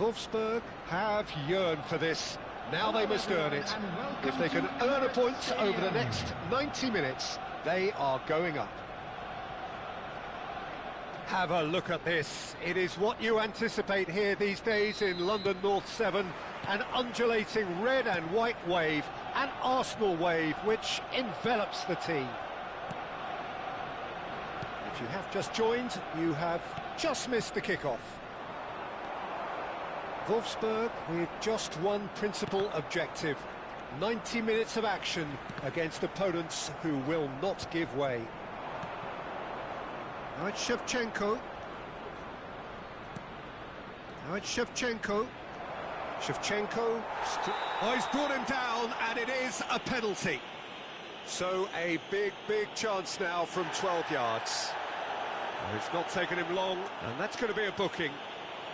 Wolfsburg have yearned for this. Now they must earn it. If they can earn a point over the next 90 minutes, they are going up. Have a look at this. It is what you anticipate here these days in London North 7. An undulating red and white wave, an Arsenal wave which envelops the team. If you have just joined, you have just missed the kickoff. Wolfsburg with just one principal objective. 90 minutes of action against opponents who will not give way. Now it's Shevchenko. Now it's Shevchenko. Shevchenko. Oh, he's brought him down, and it is a penalty. So a big chance now from 12 yards. It's not taken him long, and that's going to be a booking.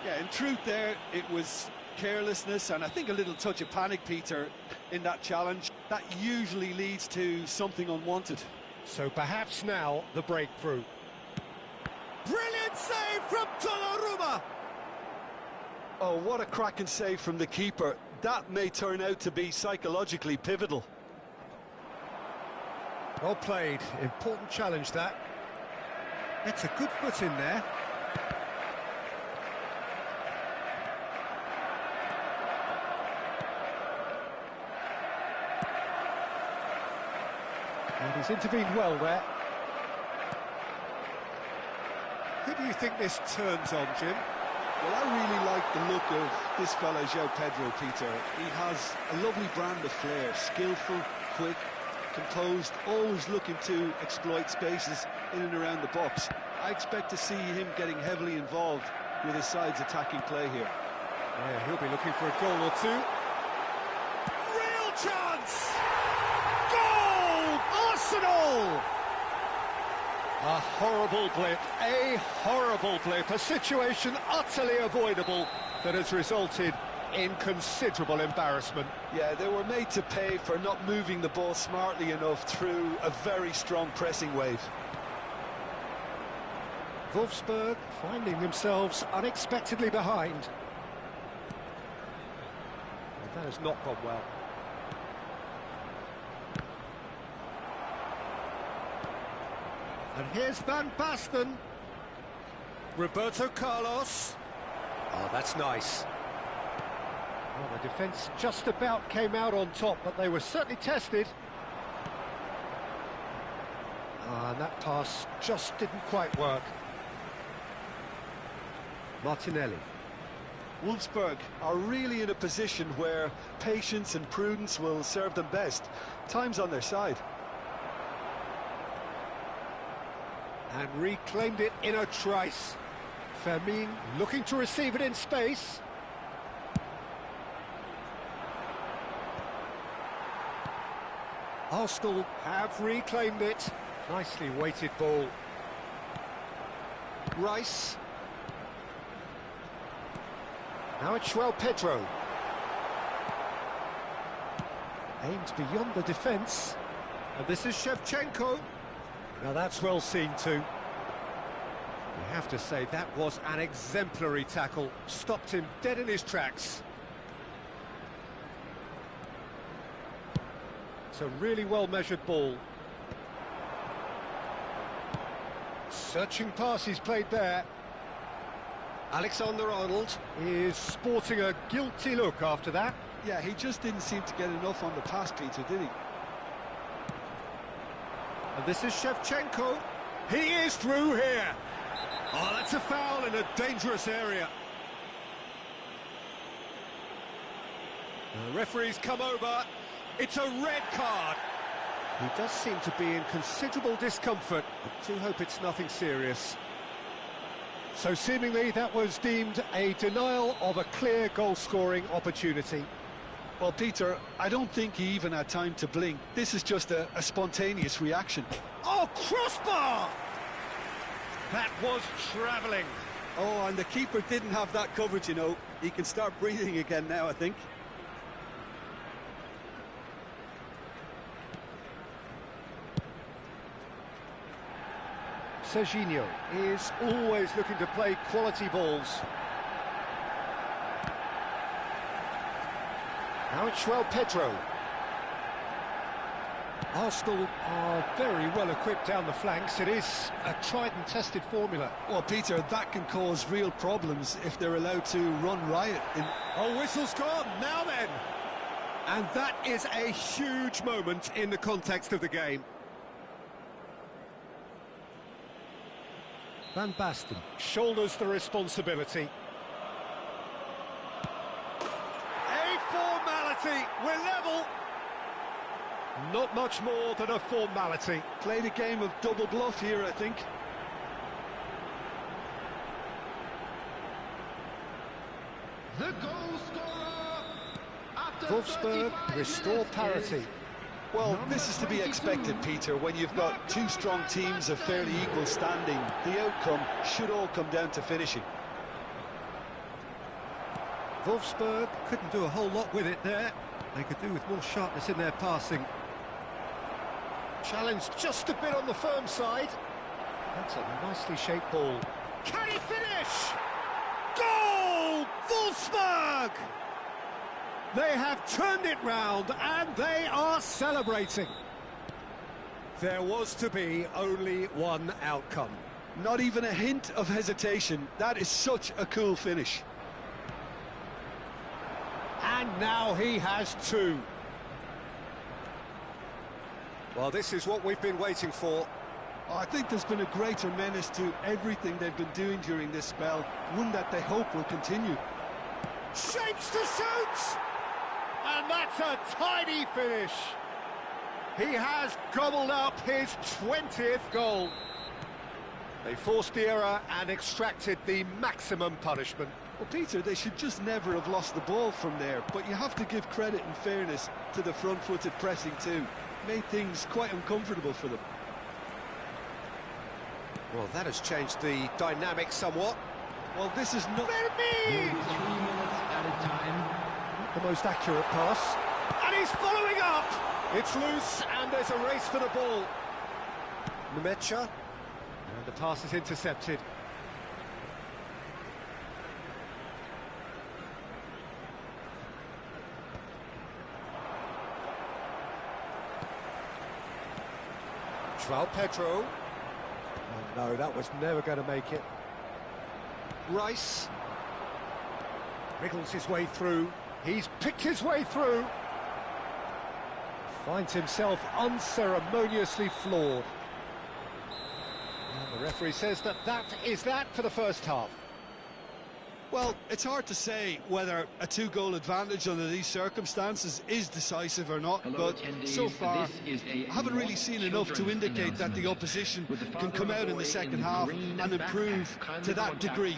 Yeah, in truth there, it was carelessness and I think a little touch of panic, Peter, in that challenge. That usually leads to something unwanted. So perhaps now the breakthrough. Brilliant save from Donnarumma! Oh, what a cracking save from the keeper. That may turn out to be psychologically pivotal. Well played. Important challenge, that. It's a good foot in there. And he's intervened well there. Who do you think this turns on, Jim? Well, I really like the look of this fella, João Pedro, Peter. He has a lovely brand of flair, skillful, quick, composed, always looking to exploit spaces in and around the box. I expect to see him getting heavily involved with his side's attacking play here. Yeah, he'll be looking for a goal or two. Real chance! Goal! Arsenal! A horrible blip, a situation utterly avoidable that has resulted in considerable embarrassment. Yeah, they were made to pay for not moving the ball smartly enough through a very strong pressing wave. Wolfsburg finding themselves unexpectedly behind. That has not gone well. And here's Van Basten. Roberto Carlos. Oh, that's nice. Well, the defence just about came out on top, but they were certainly tested. And that pass just didn't quite work. Martinelli. Wolfsburg are really in a position where patience and prudence will serve them best. Time's on their side. And reclaimed it in a trice. Fermin looking to receive it in space. Arsenal have reclaimed it. Nicely weighted ball. Rice. Now it's João Pedro. Aimed beyond the defence. And this is Shevchenko. Now that's well seen too. You have to say that was an exemplary tackle. Stopped him dead in his tracks. It's a really well-measured ball. Searching pass he's played there. Alexander-Arnold is sporting a guilty look after that. Yeah, he just didn't seem to get enough on the pass, Peter, did he? And this is Shevchenko. He is through here. Oh, that's a foul in a dangerous area. The referee's come over. It's a red card. He does seem to be in considerable discomfort. I do hope it's nothing serious. So seemingly that was deemed a denial of a clear goal-scoring opportunity. Well, Peter, I don't think he even had time to blink. This is just a spontaneous reaction. Oh, crossbar! That was travelling. Oh, and the keeper didn't have that coverage, you know. He can start breathing again now, I think. Serginho is always looking to play quality balls. Now it's João Pedro. Arsenal are very well equipped down the flanks. It is a tried and tested formula. Well, Peter, that can cause real problems if they're allowed to run riot. Oh, whistle's gone. Now then. And that is a huge moment in the context of the game. Van Basten shoulders the responsibility. A formality. We're level. Not much more than a formality. Played a game of double bluff here, I think. The goal scorer. Wolfsburg restore parity. Well, this is to be expected, Peter, when you've got two strong teams of fairly equal standing. The outcome should all come down to finishing. Wolfsburg couldn't do a whole lot with it there. They could do with more sharpness in their passing. Challenge just a bit on the firm side. That's a nicely shaped ball. Can he finish? Goal! Wolfsburg! They have turned it round and they are celebrating. There was to be only one outcome. Not even a hint of hesitation. That is such a cool finish. And now he has two. Well, this is what we've been waiting for. Oh, I think there's been a greater menace to everything they've been doing during this spell, one that they hope will continue. Shapes to shoot! And that's a tiny finish. He has gobbled up his 20th goal. They forced the error and extracted the maximum punishment. Well, Peter, they should just never have lost the ball from there, but you have to give credit and fairness to the front-footed pressing too. Made things quite uncomfortable for them. Well, that has changed the dynamic somewhat. Well, this is not... 3 minutes at a time. The most accurate pass. And he's following up! It's loose, and there's a race for the ball. Mucha. And the pass is intercepted. Pedro. Oh, no, that was never going to make it. Rice. Wriggles his way through. He's picked his way through. Finds himself unceremoniously floored. And the referee says that is that for the first half. Well, it's hard to say whether a 2-goal advantage under these circumstances is decisive or not, but so far I haven't really seen enough to indicate that the opposition can come out in the second half and improve to that degree.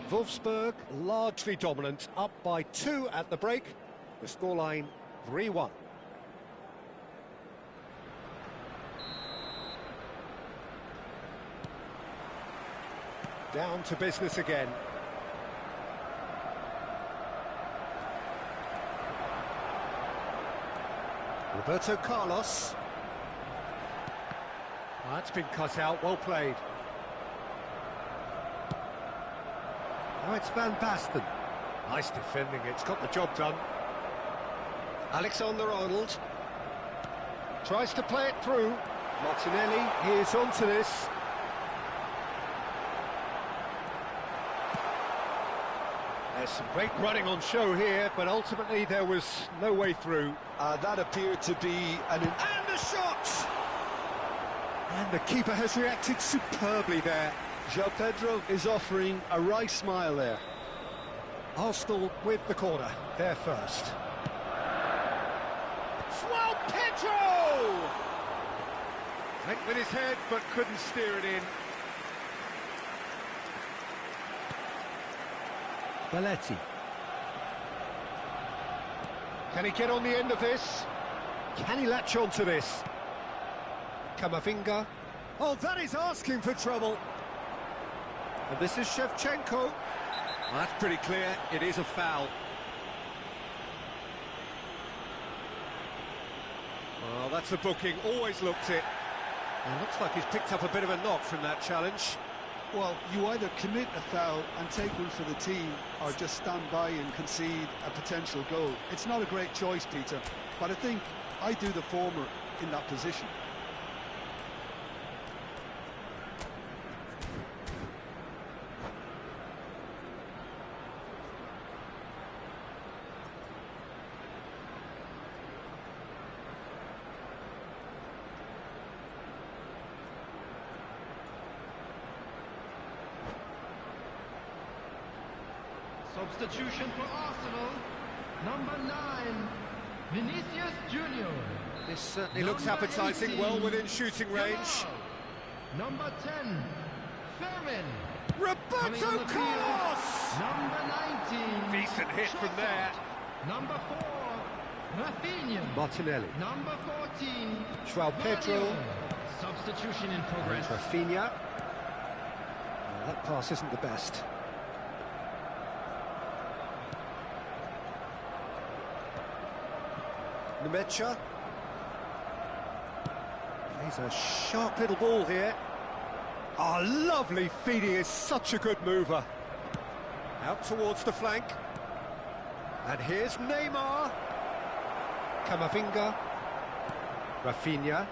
Wolfsburg largely dominant, up by 2 at the break. The scoreline 3-1. Down to business again. Roberto Carlos. That's been cut out, well played. Now it's Van Basten. Nice defending, it's got the job done. Alexander-Arnold. Tries to play it through. Martinelli, he is onto this. There's some great running on show here, but ultimately there was no way through. That appeared to be And the shot! And the keeper has reacted superbly there. João Pedro is offering a wry smile there. Arsenal with the corner, there first. João Pedro! Went with his head, but couldn't steer it in. Belletti. Can he get on the end of this? Can he latch on to this? Camavinga. Oh, that is asking for trouble. And this is Shevchenko. That's pretty clear, it is a foul. Well, that's a booking, always looked it. And looks like he's picked up a bit of a knock from that challenge. Well, you either commit a foul and take one for the team, or just stand by and concede a potential goal. It's not a great choice, Peter, but I think I do the former in that position. Substitution for Arsenal, number 9, Vinicius Junior. This certainly looks appetising, 18, well within shooting range. Number 10, Fermin. Roberto Carlos! Number 19, Decent hit from there. Number 4, Rafinha. Martinelli. Number 14, João Pedro. Manuel. Substitution in progress. Rafinha. That pass isn't the best. Mucha. He's a sharp little ball here. Oh, lovely feed, he is such a good mover. Out towards the flank. And here's Neymar. Camavinga. Rafinha.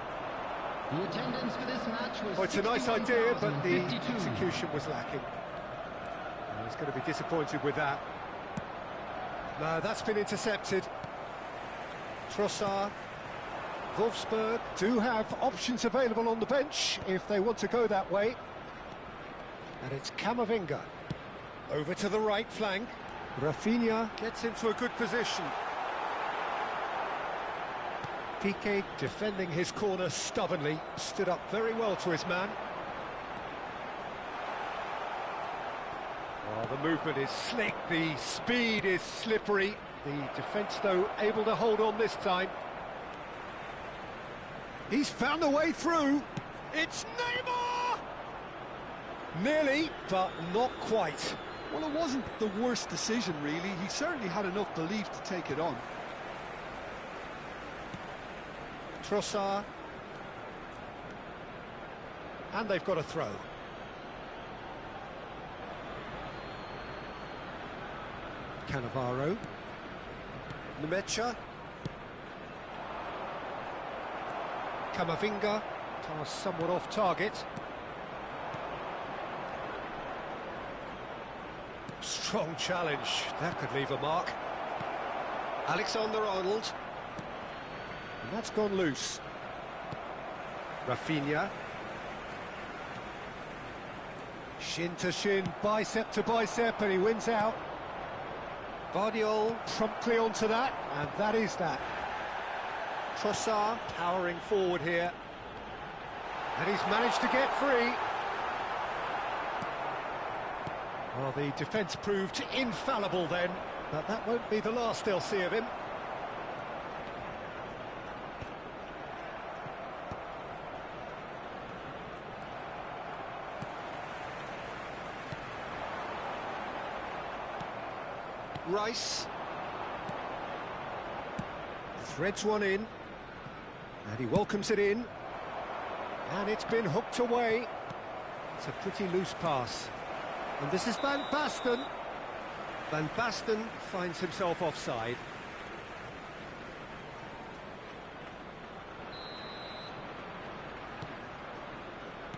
The attendance for this match was Oh, it's a nice idea, but the execution was lacking. And he's going to be disappointed with that. No, that's been intercepted. Trossard. Wolfsburg do have options available on the bench if they want to go that way. And it's Camavinga. Over to the right flank. Rafinha gets into a good position. Piqué defending his corner stubbornly, stood up very well to his man. Oh, the movement is slick, the speed is slippery. The defence, though, able to hold on this time. He's found a way through. It's Neymar! Nearly, but not quite. Well, it wasn't the worst decision, really. He certainly had enough belief to take it on. Trossard. And they've got a throw. Cannavaro. Nemecha. Camavinga. Pass somewhat off target. Strong challenge. That could leave a mark. Alexander-Arnold. And that's gone loose. Rafinha. Shin to shin, bicep to bicep, and he wins out. Vardiol promptly onto that, and that is that. Trossard powering forward here. And he's managed to get free. Well, the defence proved infallible then, but that won't be the last they'll see of him. Rice threads one in, and he welcomes it in, and it's been hooked away. It's a pretty loose pass, and this is Van Basten. Van Basten finds himself offside.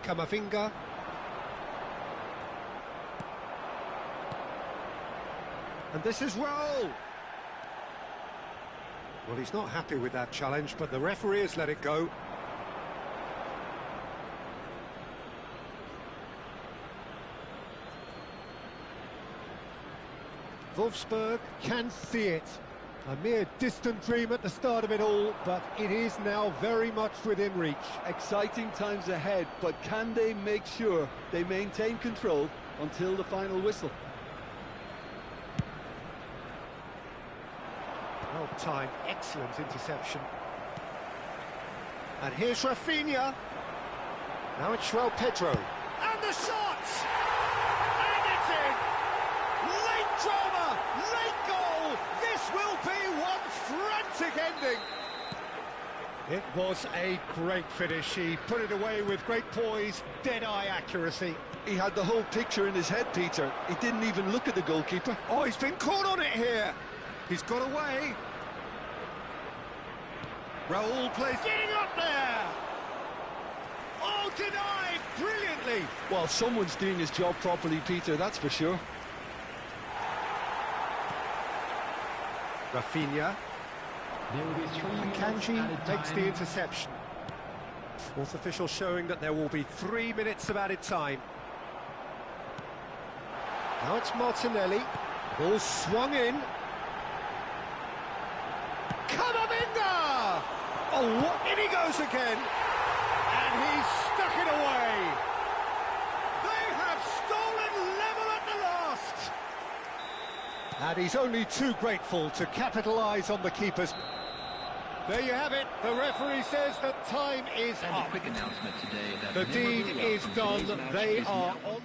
Camavinga. And this is Raul. Well, he's not happy with that challenge, but the referee has let it go. Wolfsburg can see it. A mere distant dream at the start of it all, but it is now very much within reach. Exciting times ahead, but can they make sure they maintain control until the final whistle? Well timed, excellent interception. And here's Rafinha. Now it's João Pedro. And the shot! And it's in! Late drama, late goal! This will be one frantic ending! It was a great finish. He put it away with great poise, dead-eye accuracy. He had the whole picture in his head, Peter. He didn't even look at the goalkeeper. Oh, he's been caught on it here! He's got away. Raul plays getting up there. Oh, denied brilliantly. Well, someone's doing his job properly, Peter, that's for sure. Rafinha. There will be 3 minutes Kanji added makes time. the interception. Fourth official showing that there will be 3 minutes of added time. Now it's Martinelli. Ball swung in. Camavinga! Oh, what? In he goes again! And he's stuck it away! They have stolen level at the last! And he's only too grateful to capitalise on the keepers. There you have it. The referee says that time is And up. a quick announcement today that The deed memorabilia is from done. today's match They is are now- on.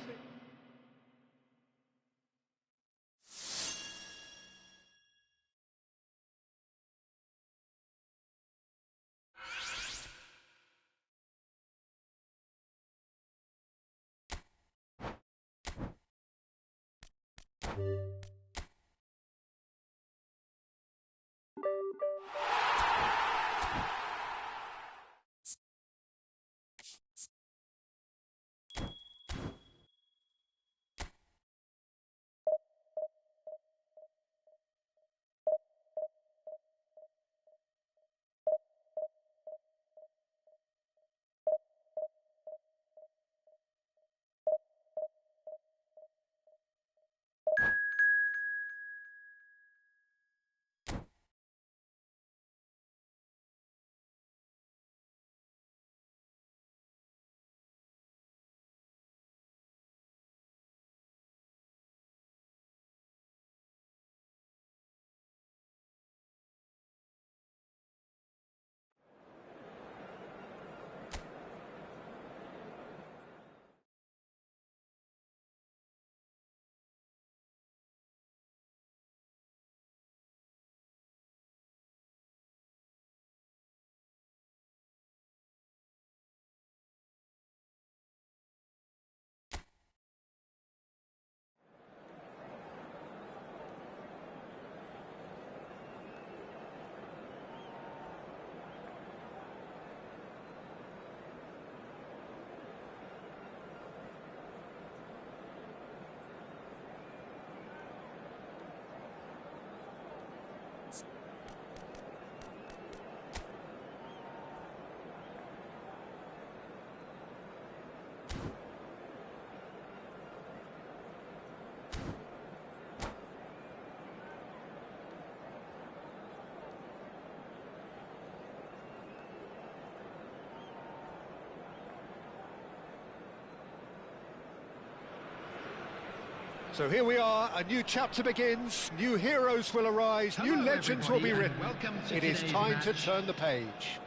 So here we are, a new chapter begins, new heroes will arise, Hello, new legends will be everybody, written. and welcome to It is today's time to match. turn the page.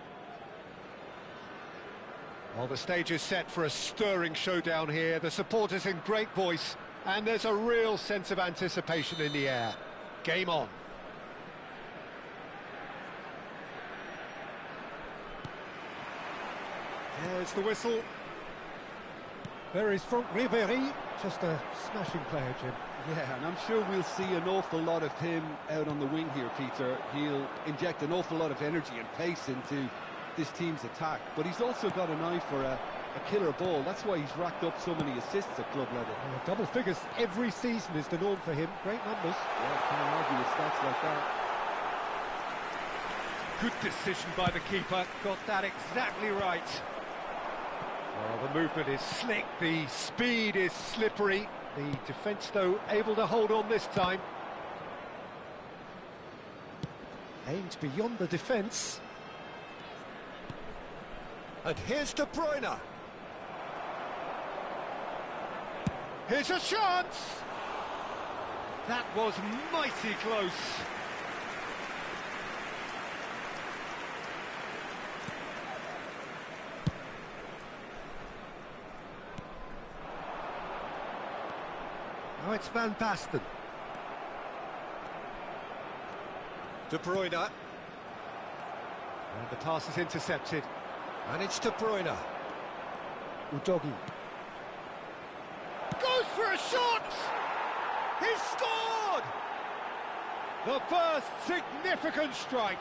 Well, the stage is set for a stirring showdown here, the supporters in great voice, and there's a real sense of anticipation in the air. Game on. There's the whistle. There is Franck Ribéry, just a smashing player, Jim. Yeah, and I'm sure we'll see an awful lot of him out on the wing here, Peter. He'll inject an awful lot of energy and pace into this team's attack, but he's also got an eye for a killer ball. That's why he's racked up so many assists at club level. Double figures every season is the norm for him. Great numbers. Yeah, can't argue with stats like that. Good decision by the keeper, got that exactly right. Well, the movement is slick, the speed is slippery. The defence, though, able to hold on this time. Aimed beyond the defence. And here's De Bruyne. Here's a chance! That was mighty close. Now it's Van Basten. De Bruyne. And the pass is intercepted. And it's De Bruyne. Udogi. Goes for a shot! He's scored! The first significant strike.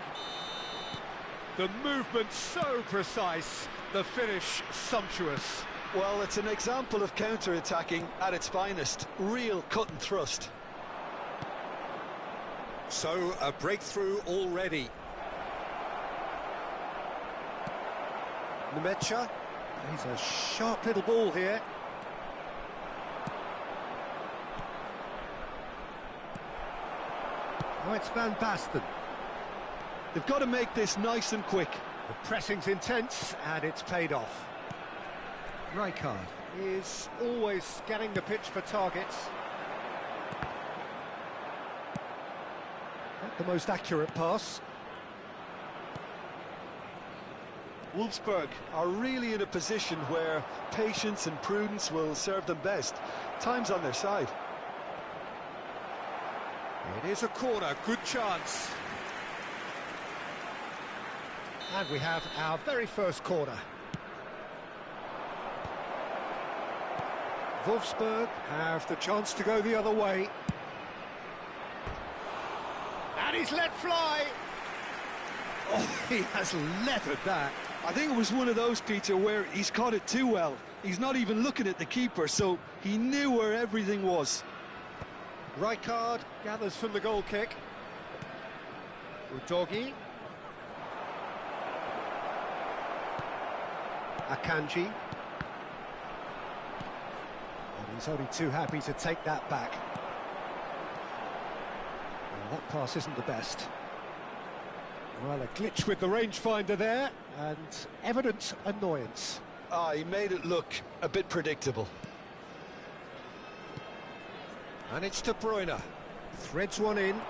The movement so precise, the finish sumptuous. Well, it's an example of counter-attacking at its finest. Real cut and thrust. So, a breakthrough already. Nemecha. He's a sharp little ball here. Now it's Van Basten. They've got to make this nice and quick. The pressing's intense, and it's paid off. Rijkaard. Is always scanning the pitch for targets. Not the most accurate pass. Wolfsburg are really in a position where patience and prudence will serve them best. Time's on their side. It is a corner, good chance. And we have our very first corner. Wolfsburg Have the chance to go the other way. And he's let fly. Oh, he has leathered that. I think it was one of those, Peter, where he's caught it too well. He's not even looking at the keeper, so he knew where everything was. Rijkaard gathers from the goal kick. Udogi. Akanji. And he's only too happy to take that back. Well, that pass isn't the best. Well, a glitch with the rangefinder there, and Evident annoyance. He made it look a bit predictable. and it's De Bruyne. Threads one in.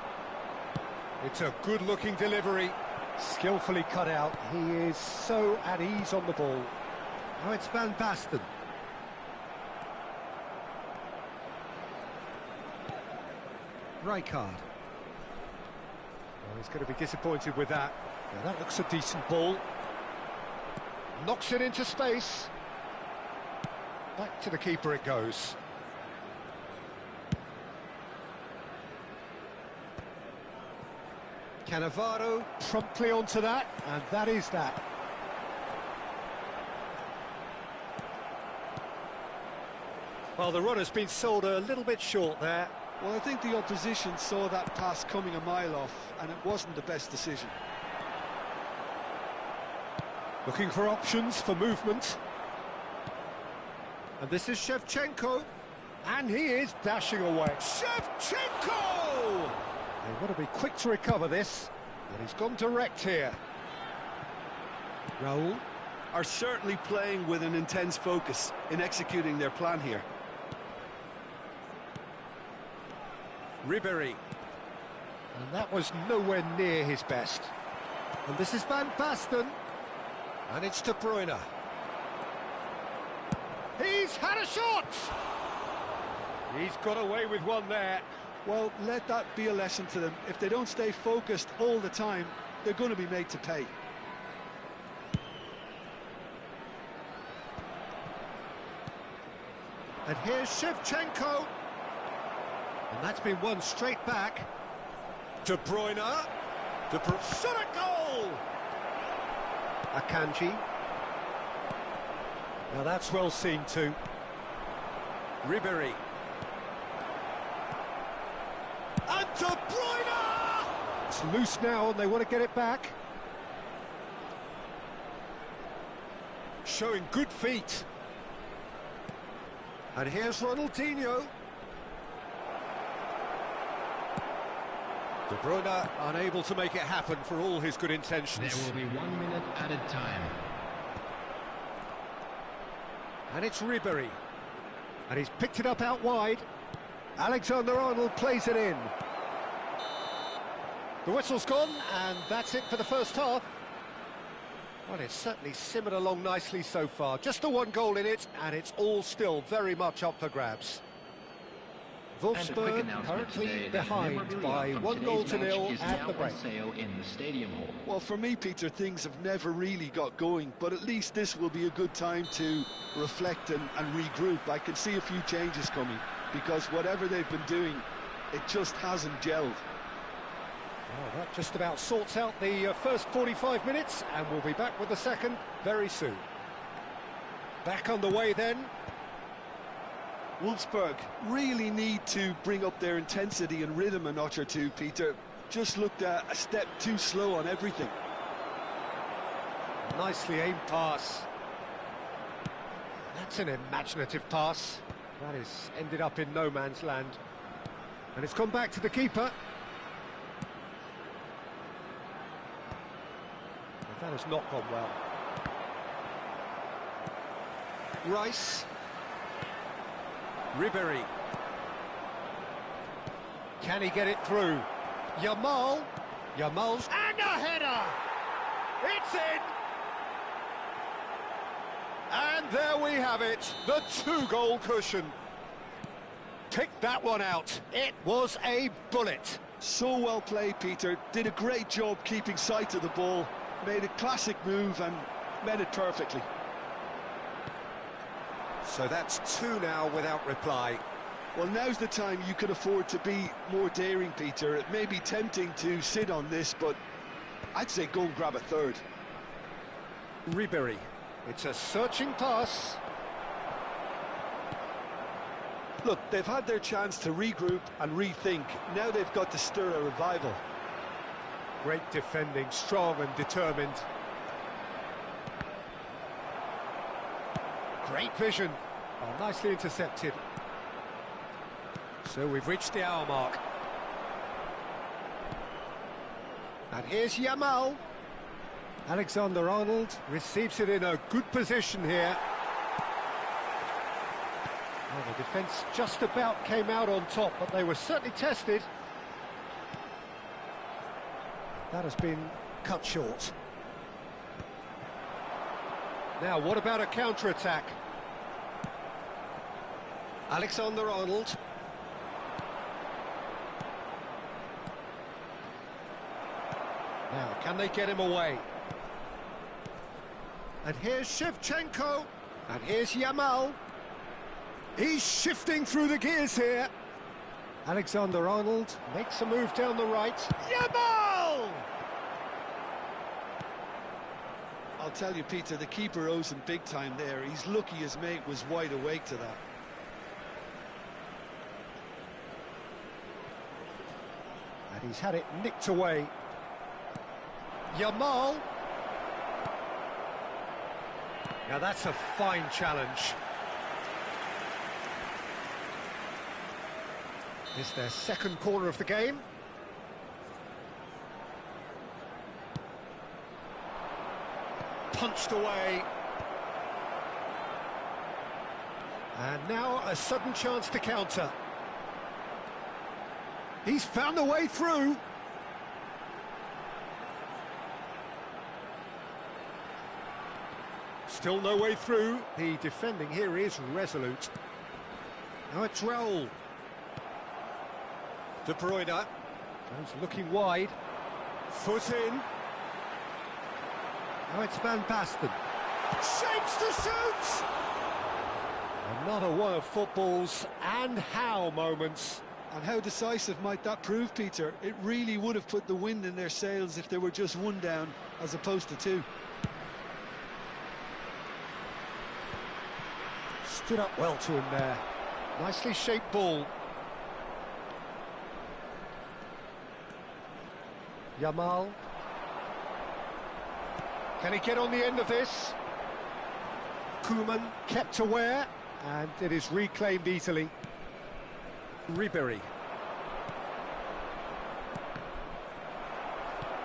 It's a good-looking delivery. Skillfully cut out. He is so at ease on the ball. Now it's Van Basten. Rijkaard. Well, he's going to be disappointed with that. Yeah, that looks a decent ball. Knocks it into space. Back to the keeper it goes. Cannavaro promptly onto that, and that is that. Well, the run has been sold a little bit short there. Well, I think the opposition saw that pass coming a mile off, and it wasn't the best decision. Looking for options for movement. And this is Shevchenko. And he is dashing away. Shevchenko! They've got to be quick to recover this. And he's gone direct here. Raul. Are certainly playing with an intense focus in executing their plan here. Ribery. And that was nowhere near his best. And this is Van Basten. And it's De Bruyne. He's had a shot! He's got away with one there. Well, let that be a lesson to them. If they don't stay focused all the time, they're going to be made to pay. And here's Shevchenko. And that's been won straight back. De Bruyne. Shot a goal! Akanji. Now that's well seen too. Ribery. And De Bruyne! It's loose now and they want to get it back. Showing good feet. And here's Ronaldinho. De Bruyne unable to make it happen for all his good intentions. There will be 1 minute added time. And it's Ribery. And he's picked it up out wide. Alexander-Arnold plays it in. The whistle's gone, and that's it for the first half. Well, it's certainly simmered along nicely so far. Just the one goal in it, and it's all still very much up for grabs. Wolfsburg currently behind by 1-0 at the break. In the stadium hall. Well, for me, Peter, things have never really got going, but at least this will be a good time to reflect and regroup. I can see a few changes coming, because whatever they've been doing, it just hasn't gelled. Well, that just about sorts out the first 45 minutes, and we'll be back with the second very soon. Back on the way then. Wolfsburg really need to bring up their intensity and rhythm a notch or two, Peter. Just looked a step too slow on everything. Nicely aimed pass. That's an imaginative pass. That is ended up in no man's land. And it's gone back to the keeper. But that has not gone well. Rice. Ribery. Can he get it through? Yamal's and a header! It's in! And there we have it, the 2-goal cushion. Pick that one out. It was a bullet. So well played, Peter. Did a great job keeping sight of the ball. Made a classic move and met it perfectly. So that's 2 now without reply. Well, now's the time you can afford to be more daring, Peter. It may be tempting to sit on this, but I'd say go and grab a third. Ribery. It's a searching pass. Look, they've had their chance to regroup and rethink. Now they've got to stir a revival. Great defending, strong and determined. Great vision. Oh, nicely intercepted. So we've reached the hour mark. And here's Yamal. Alexander-Arnold receives it in a good position here. Well, the defence just about came out on top, but they were certainly tested. That has been cut short. Now, what about a counter-attack? Alexander-Arnold. Now, can they get him away? And here's Shevchenko. And here's Yamal. He's shifting through the gears here. Alexander-Arnold makes a move down the right. Yamal! I'll tell you, Peter, the keeper owes him big time there. He's lucky his mate was wide awake to that. And he's had it nicked away. Yamal. Now that's a fine challenge. It's their second corner of the game. Punched away. And now a sudden chance to counter. He's found a way through. Still no way through. The defending here is resolute. Now it's Raul. De Bruyne. Goes looking wide. Foot in. Now it's Van Basten. Shapes to shoot! Another one of football's and how moments. And how decisive might that prove, Peter? It really would have put the wind in their sails if they were just one down as opposed to two. Stood up well to him there. Nicely shaped ball. Yamal. Can he get on the end of this? Koeman kept aware, and it is reclaimed easily. Ribery.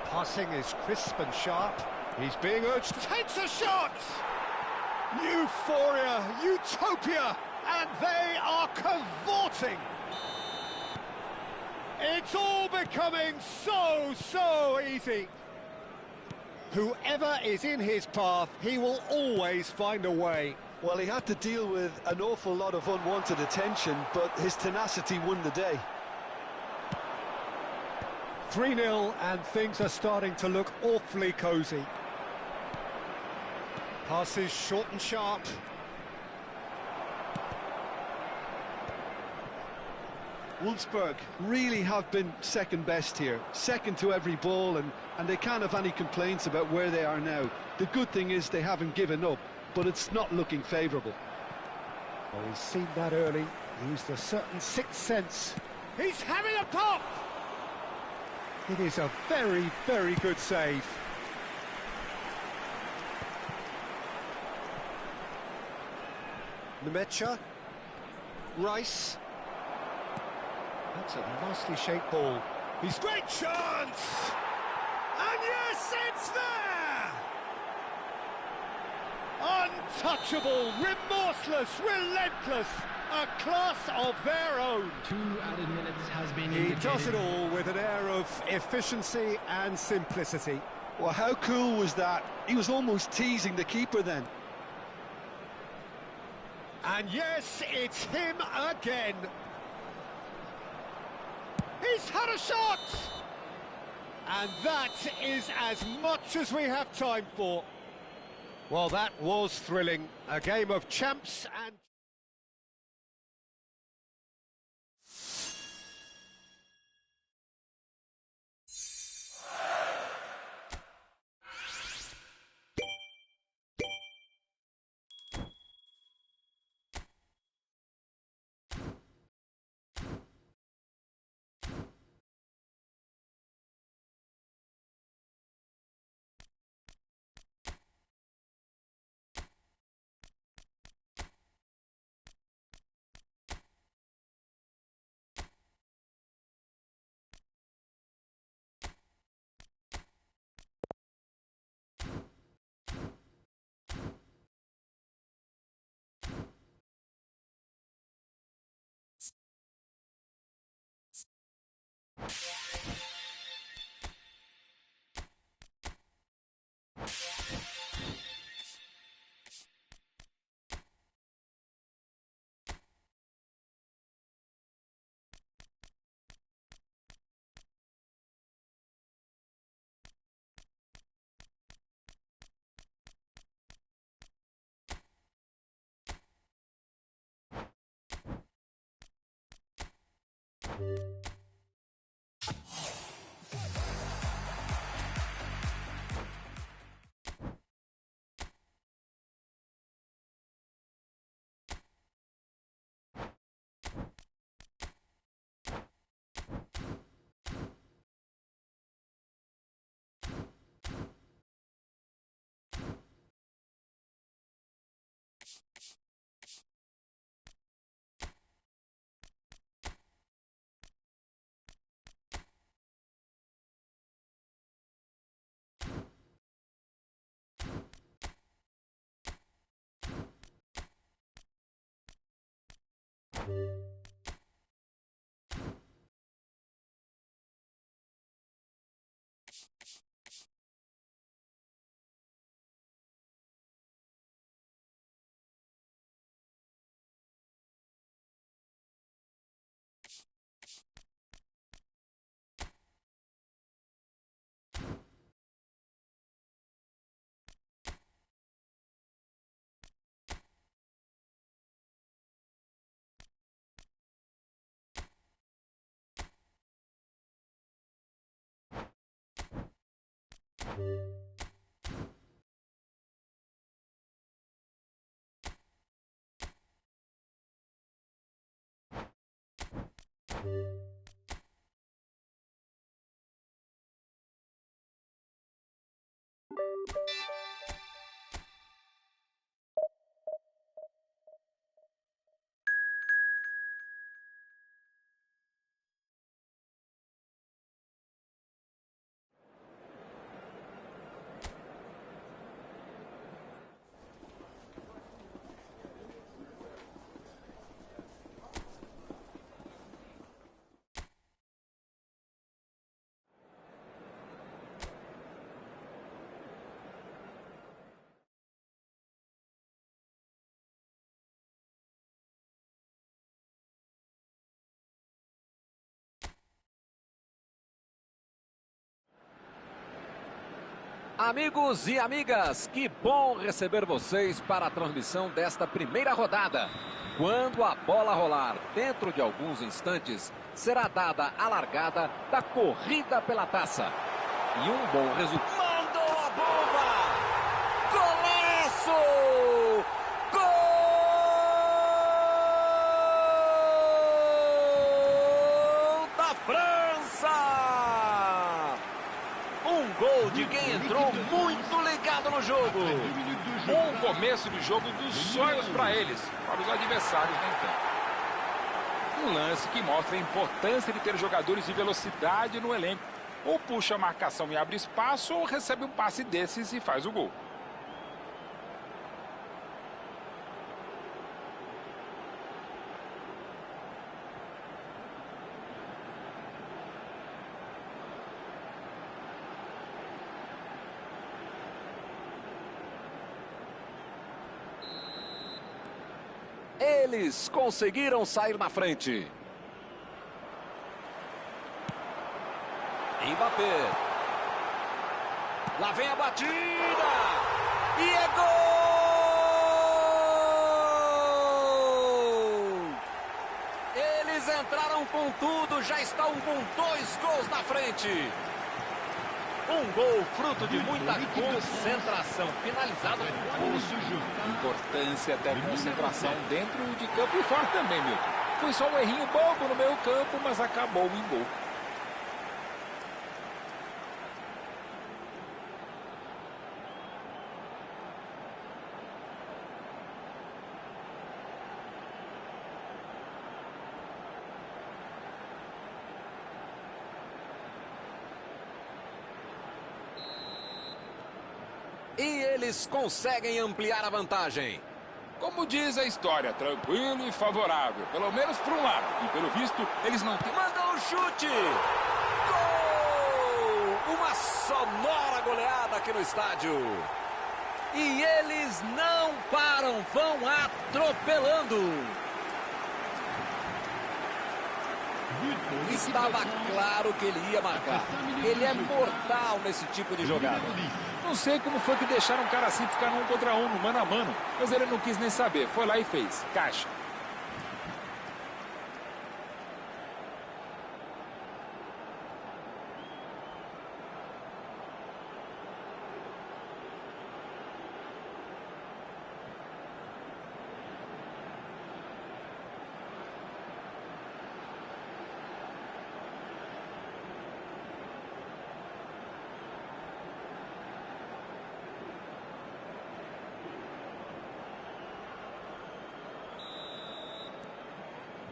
Passing is crisp and sharp. He's being urged. Takes a shot! Euphoria, utopia, and they are cavorting. It's all becoming so easy. Whoever is in his path, he will always find a way. Well, he had to deal with an awful lot of unwanted attention, but his tenacity won the day. 3-0, and things are starting to look awfully cosy. Passes short and sharp. Wolfsburg really have been second best here, second to every ball, and they can't have any complaints about where they are now. The good thing is they haven't given up, but it's not looking favourable. Well, he's seen that early, used a certain sixth sense. He's having a pop! It is a very good save. Nemecha. Rice. That's a nicely shaped ball. He's great chance! And yes, it's there! Untouchable, remorseless, relentless, a class of their own. 2 added minutes has been He indicated. does it all with an air of efficiency and simplicity. Well, how cool was that? He was almost teasing the keeper then. And yes, it's him again. He's had a shot! And that is as much as we have time for. Well, that was thrilling. A game of champs and... Amigos e amigas, que bom receber vocês para a transmissão desta primeira rodada. Quando a bola rolar, dentro de alguns instantes, será dada a largada da corrida pela taça. E um bom resultado. Mandou a bomba! Golaço! Gol da França! Um gol de quem entrou muito ligado no jogo. Um começo de jogo dos sonhos para eles, para os adversários nem tanto. Um lance que mostra a importância de ter jogadores de velocidade no elenco. Ou puxa a marcação e abre espaço, ou recebe um passe desses e faz o gol. Eles conseguiram sair na frente. Mbappé. Lá vem a batida. E é gol! Eles entraram com tudo, já estão com 2 gols na frente. Um gol fruto de muita concentração, finalizado com Importância até concentração dentro de campo e fora também, Milton. Foi só um errinho bobo no meio campo, mas acabou em gol. E eles conseguem ampliar a vantagem. Como diz a história, tranquilo e favorável, pelo menos para um lado. E pelo visto, eles não têm... Mandou o chute! Gol! Uma sonora goleada aqui no estádio. E eles não param, vão atropelando. Estava claro que ele ia marcar. Ele é mortal nesse tipo de jogada. Não sei como foi que deixaram um cara assim ficar no 1 contra 1, no mano a mano. Mas ele não quis nem saber. Foi lá e fez. Caixa.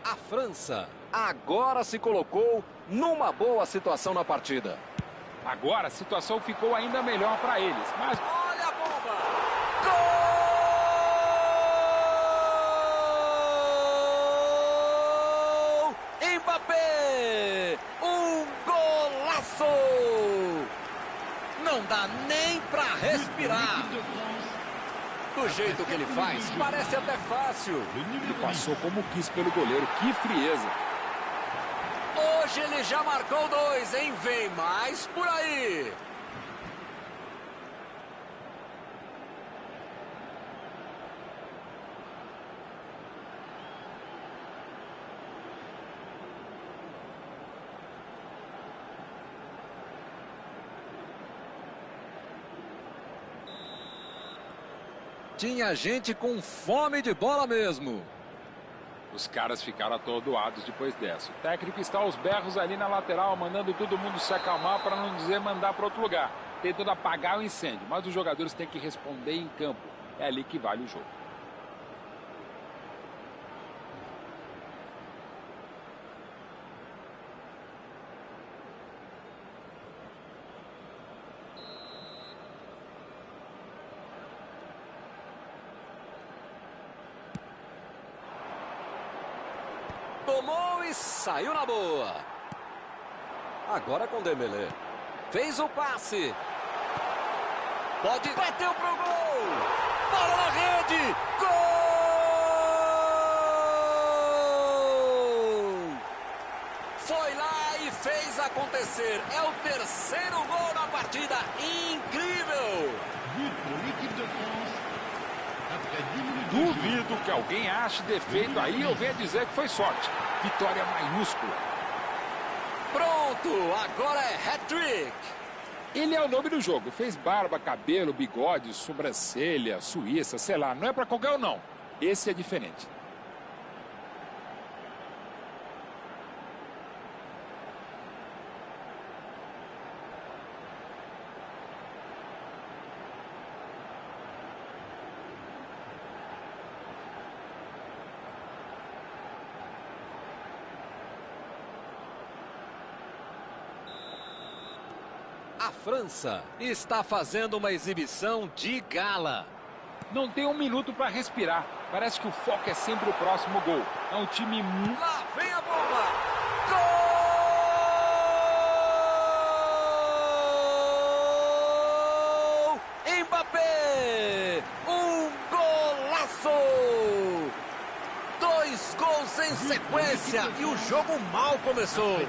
A França agora se colocou numa boa situação na partida. Agora a situação ficou ainda melhor para eles. Mas Olha a bomba! Gol! Mbappé! Um golaço! Não dá nem para respirar. Do jeito que ele faz, parece até fácil. ele passou como quis pelo goleiro. Que frieza. Hoje ele já marcou 2, hein? Vem mais por aí. Tinha gente com fome de bola mesmo. Os caras ficaram atordoados depois dessa. O técnico está aos berros ali na lateral, mandando todo mundo se acalmar, para não dizer mandar para outro lugar, tentando apagar o incêndio. Mas os jogadores têm que responder em campo. É ali que vale o jogo. Tomou e saiu na boa. Agora com Dembélé. Fez o passe. Pode... Bateu pro gol. Bola na rede. Gol! Foi lá e fez acontecer. É o terceiro gol na partida. Incrível! Duvido que alguém ache defeito aí ou venha dizer que foi sorte. Vitória maiúscula. Pronto, agora é hat-trick. Ele é o nome do jogo. Fez barba, cabelo, bigode, sobrancelha, suíça, sei lá. Não é pra qualquer um, não. Esse é diferente. A França está fazendo uma exibição de gala. Não tem um minuto para respirar. Parece que o foco é sempre o próximo gol. É um time muito... Lá vem a bomba! Gol! Mbappé! Um golaço! 2 gols em sequência e o jogo mal começou.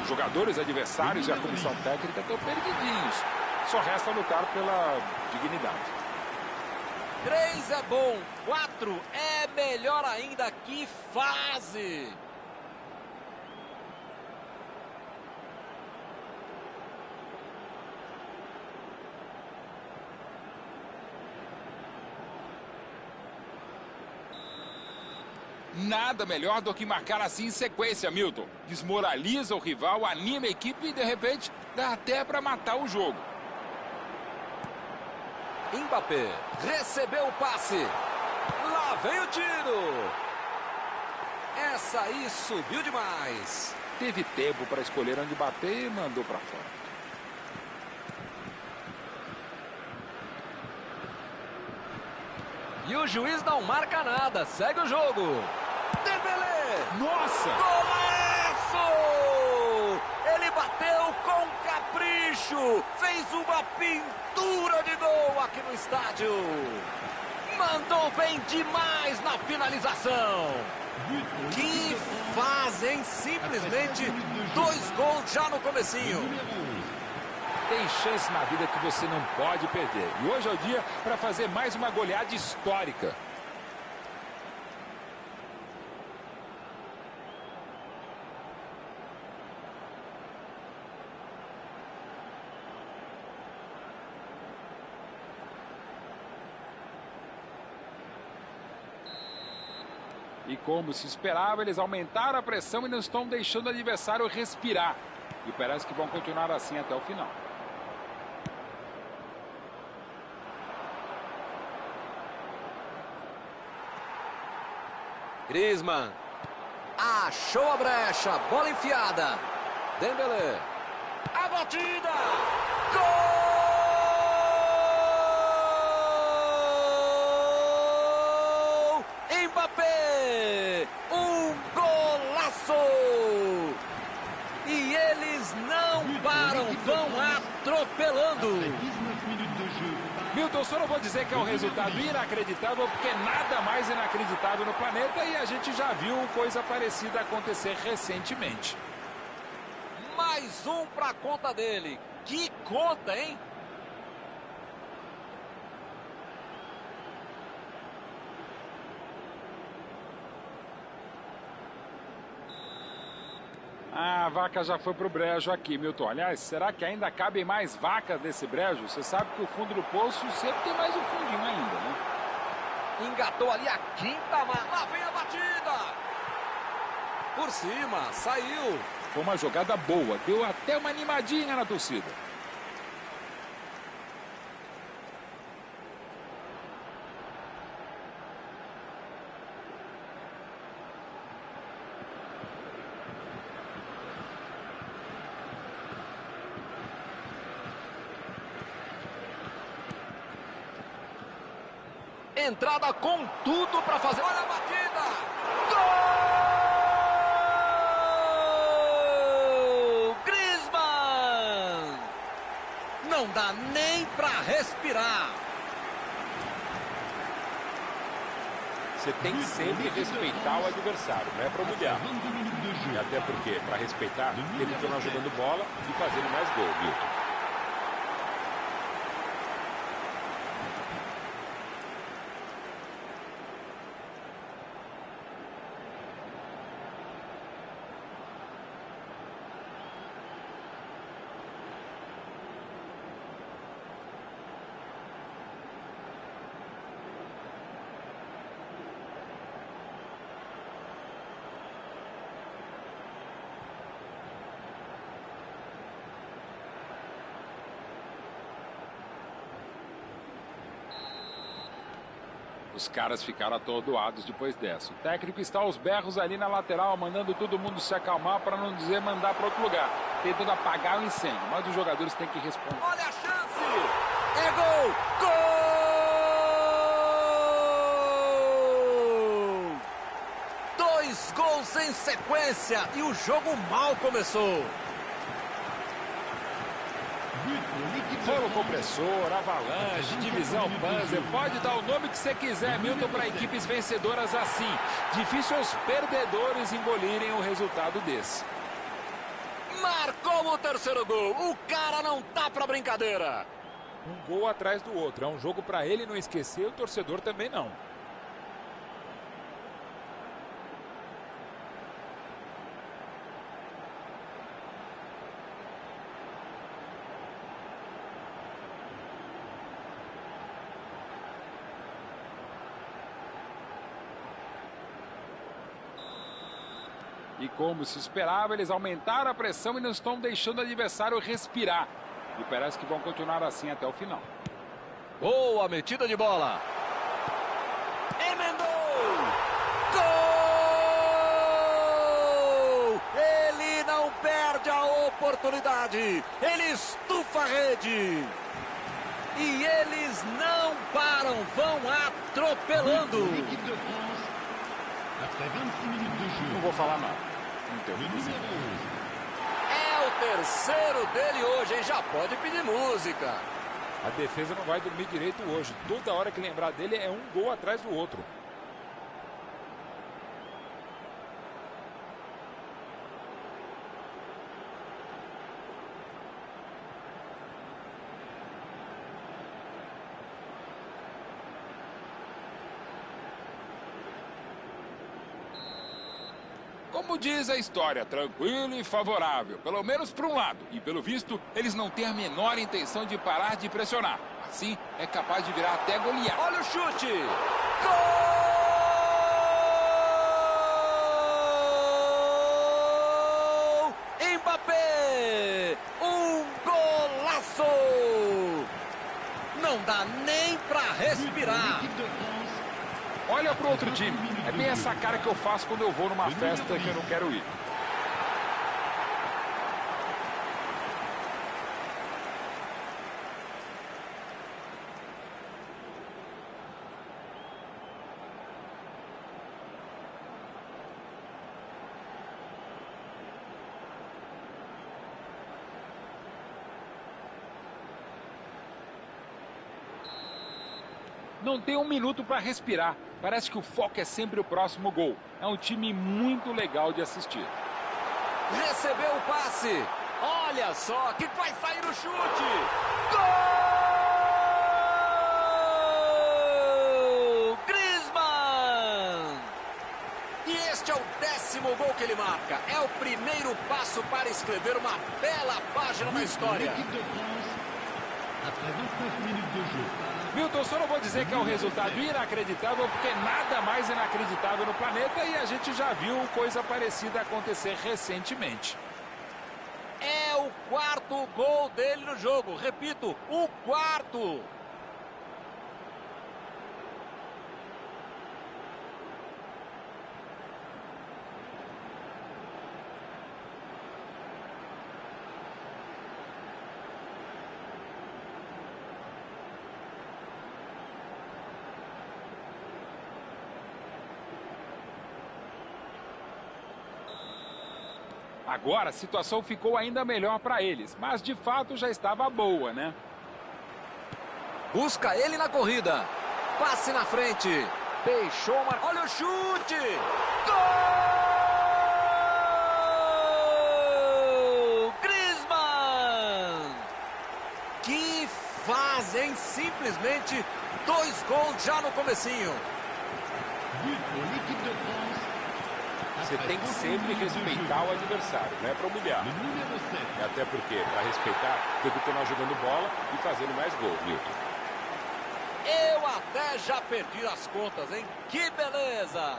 Os jogadores adversários e a comissão técnica estão perdidinhos. Só resta lutar pela dignidade. 3 é bom, 4 é melhor ainda. Que fase! Nada melhor do que marcar assim em sequência, Milton. Desmoraliza o rival, anima a equipe e, de repente, dá até para matar o jogo. Mbappé recebeu o passe. Lá vem o tiro. Essa aí subiu demais. Teve tempo para escolher onde bater e mandou para fora. E o juiz não marca nada. Segue o jogo. Dembélé! Nossa! Golaço! Ele bateu com capricho. Fez uma pintura de gol aqui no estádio. Mandou bem demais na finalização. Que fazem simplesmente 2 gols já no comecinho. Tem chance na vida que você não pode perder. E hoje é o dia para fazer mais uma goleada histórica. E como se esperava, eles aumentaram a pressão e não estão deixando o adversário respirar. E parece que vão continuar assim até o final. Griezmann achou a brecha, bola enfiada. Dembélé, a batida, gol! Mbappé, um golaço! E eles não param, vão atropelando. Milton, só não vou dizer que é um resultado inacreditável, porque nada mais inacreditável no planeta e a gente já viu coisa parecida acontecer recentemente. Mais um pra conta dele. Que conta, hein? A vaca já foi pro brejo aqui, Milton. Aliás, será que ainda cabem mais vacas nesse brejo? Você sabe que o fundo do poço sempre tem mais um fundinho ainda, né? Engatou ali a quinta, lá vem a batida. Por cima, saiu. Foi uma jogada boa, deu até uma animadinha na torcida. Entrada com tudo para fazer. Olha a batida! Gol! Griezmann! Não dá nem para respirar. Você tem que sempre respeitar o adversário, não é para humilhar. E até porque, para respeitar, tem que continuar jogando bola e fazendo mais gol, Milton. Os caras ficaram atordoados depois dessa. O técnico está aos berros ali na lateral, mandando todo mundo se acalmar, para não dizer mandar para outro lugar. Tentando apagar o incêndio, mas os jogadores têm que responder. Olha a chance! É gol! Gol! 2 gols em sequência e o jogo mal começou. Rolo compressor, avalanche, divisão, panzer, pode dar o nome que você quiser, Milton, para equipes vencedoras assim. Difícil aos perdedores engolirem um resultado desse. Marcou o terceiro gol, o cara não tá pra brincadeira. Um gol atrás do outro, é um jogo para ele não esquecer, o torcedor também não. E como se esperava, eles aumentaram a pressão e não estão deixando o adversário respirar. E parece que vão continuar assim até o final. Boa metida de bola. Emendou! Gol! Ele não perde a oportunidade. Ele estufa a rede. E eles não param, vão atropelando. Não vou falar nada. Não tenho o que dizer. É o terceiro dele hoje, hein? Já pode pedir música. A defesa não vai dormir direito hoje. Toda hora que lembrar dele é um gol atrás do outro. Como diz a história, tranquilo e favorável, pelo menos para um lado. E pelo visto, eles não têm a menor intenção de parar de pressionar. Assim, é capaz de virar até golear. Olha o chute! Gol! Mbappé! Um golaço! Não dá nem para respirar. Olha pro outro time. É bem essa cara que eu faço quando eu vou numa festa que eu não quero ir. Não tem um minuto para respirar. Parece que o foco é sempre o próximo gol. É um time muito legal de assistir. Recebeu o passe. Olha só que vai sair o chute. Gol! Griezmann! E este é o ótimo gol que ele marca. É o primeiro passo para escrever uma bela página na história. Milton, só não vou dizer que é um resultado inacreditável, porque nada mais inacreditável no planeta e a gente já viu coisa parecida acontecer recentemente. É o quarto gol dele no jogo. Repito, o quarto. Agora a situação ficou ainda melhor para eles, mas de fato já estava boa, né? Busca ele na corrida. Passe na frente. Deixou uma... Olha o chute! Gol! Griezmann! Que fase, hein? Simplesmente 2 gols já no comecinho. Você tem que sempre respeitar o adversário, não é para humilhar. Até porque, para respeitar, tem que continuar jogando bola e fazendo mais gols, Milton. Eu até já perdi as contas, hein? Que beleza!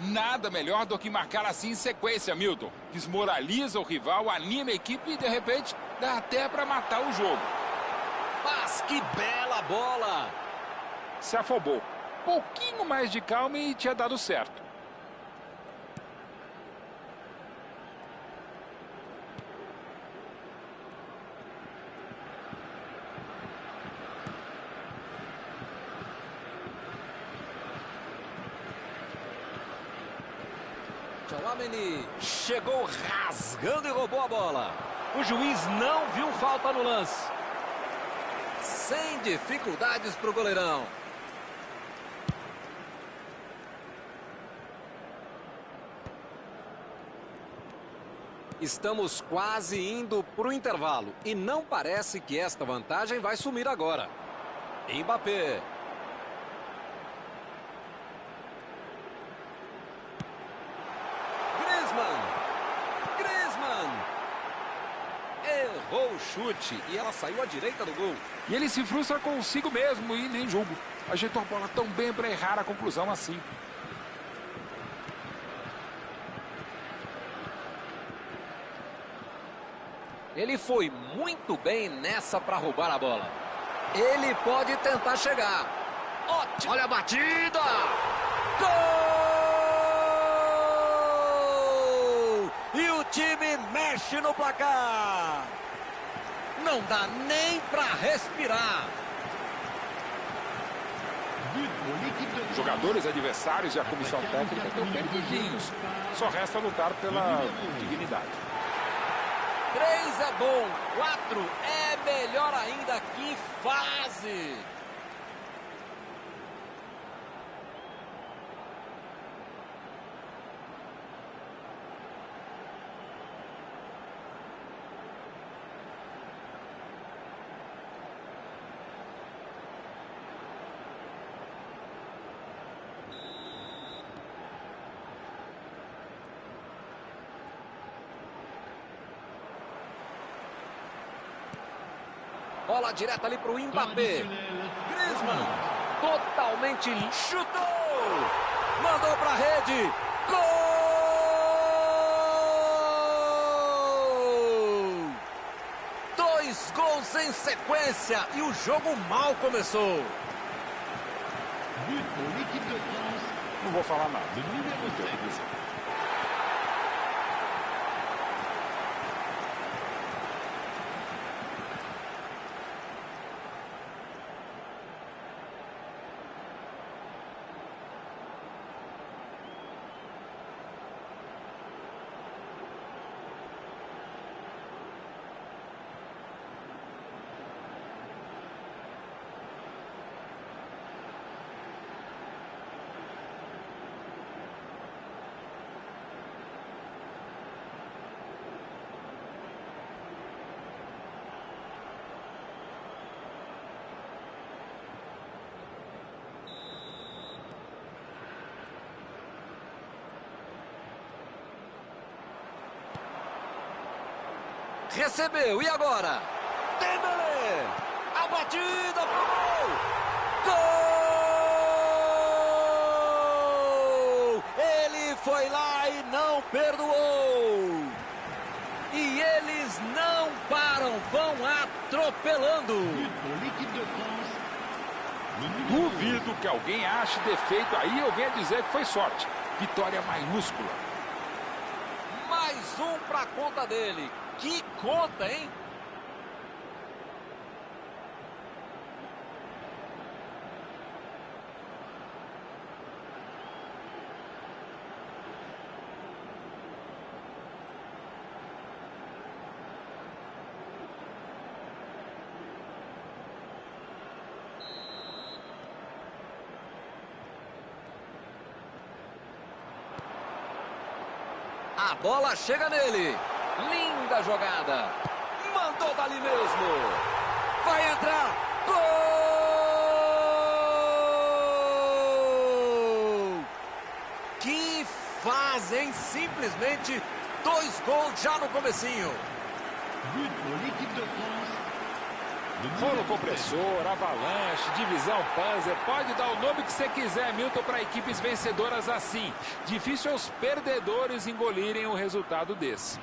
Nada melhor do que marcar assim em sequência, Milton. Desmoraliza o rival, anima a equipe e, de repente, dá até para matar o jogo. Mas que bela bola! Se afobou. Pouquinho mais de calma e tinha dado certo. Chegou rasgando e roubou a bola. O juiz não viu falta no lance. Sem dificuldades para o goleirão. Estamos quase indo para o intervalo. E não parece que esta vantagem vai sumir agora. Mbappé. Errou o chute e ela saiu à direita do gol. E ele se frustra consigo mesmo e nem julgo. Ajeitou a bola tão bem para errar a conclusão assim. Ele foi muito bem nessa para roubar a bola. Ele pode tentar chegar. Ótimo. Olha a batida! Gol! E o time mexe no placar. Não dá nem para respirar. Os jogadores adversários e a comissão técnica estão perdidinhos. Só resta lutar pela dignidade. 3 é bom, 4 é melhor ainda. Que fase! Bola direta ali para o Mbappé. Griezmann. Totalmente chutou. Mandou para a rede. Gol! 2 gols em sequência e o jogo mal começou. Não vou falar nada. Recebeu, e agora? Dembélé! A batida pro gol! Gol! Ele foi lá e não perdoou! E eles não param, vão atropelando! Duvido que alguém ache defeito aí ou venha dizer que foi sorte. Vitória maiúscula. Mais um pra conta dele. Que conta, hein? A bola chega nele. Linda jogada. Mandou dali mesmo. Vai entrar. Gol! Que fazem simplesmente 2 gols já no comecinho. Rolo compressor, avalanche, divisão, panzer, pode dar o nome que você quiser, Milton, para equipes vencedoras assim. Difícil é os perdedores engolirem um resultado desse.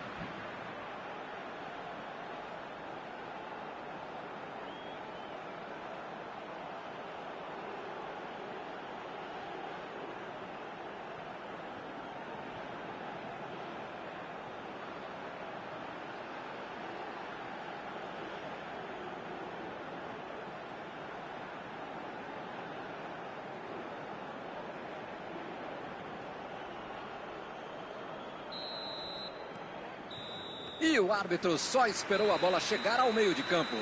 E o árbitro só esperou a bola chegar ao meio de campo.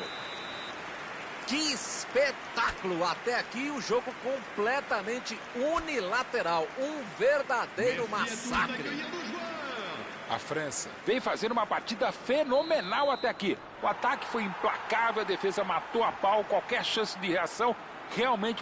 Que espetáculo! Até aqui o jogo completamente unilateral. Um verdadeiro massacre. A França vem fazendo uma partida fenomenal até aqui. O ataque foi implacável, a defesa matou a pau, qualquer chance de reação. Realmente